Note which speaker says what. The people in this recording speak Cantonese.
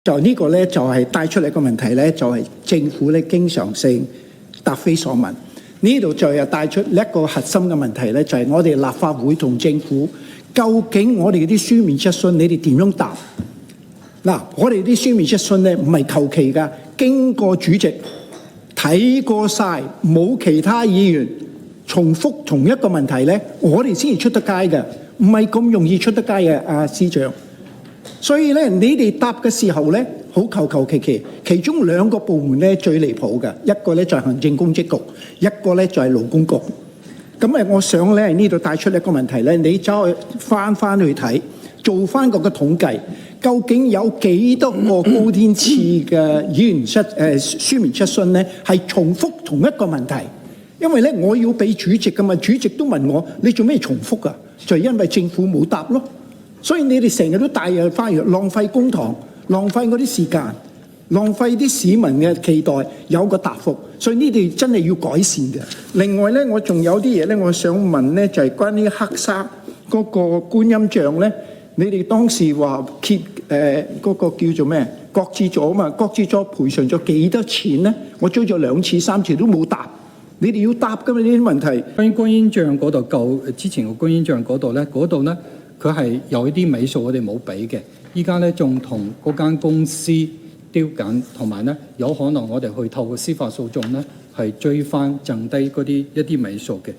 Speaker 1: 就呢個咧就係帶出嚟個問題咧，就係政府咧經常性答非所問。呢度就又帶出一個核心嘅問題咧，就係我哋立法會同政府究竟我哋啲書面質詢，你哋點樣答？嗱，我哋啲書面質詢咧唔係求其㗎，經過主席睇過晒，冇其他議員重複同一個問題咧，我哋先至出得街嘅，唔係咁容易出得街嘅，司長。所以咧，你哋答嘅時候咧，好求其，其中兩個部門咧最離譜嘅，一個咧就係行政公職局，一個咧就係勞工局。咁我想咧呢度帶出一個問題咧，你走去翻去睇，做翻個統計，究竟有幾多個高天賜嘅議員書面質詢咧係重複同一個問題？因為咧我要俾主席噶嘛，主席都問我你做咩重複啊？就係因為政府冇答咯。所以你哋成日都帶入翻嚟，浪費公帑，浪費嗰啲時間，浪費啲市民嘅期待，有個答覆。所以呢啲真係要改善嘅。另外咧，我仲有啲嘢咧，我想問咧，就係關於黑沙嗰個觀音像咧，你哋當時話嗰個叫做咩？擱置咗啊嘛，擱置咗賠償咗幾多錢咧？我追咗2次3次都冇答。你哋要答㗎嘛呢啲問題。
Speaker 2: 關於觀音像嗰度之前個觀音像嗰度咧，佢係有一啲尾數我哋冇俾嘅，依家咧仲同嗰間公司丟緊，同埋咧有可能我哋去透過司法訴訟咧係追翻剩低嗰啲一啲尾數嘅。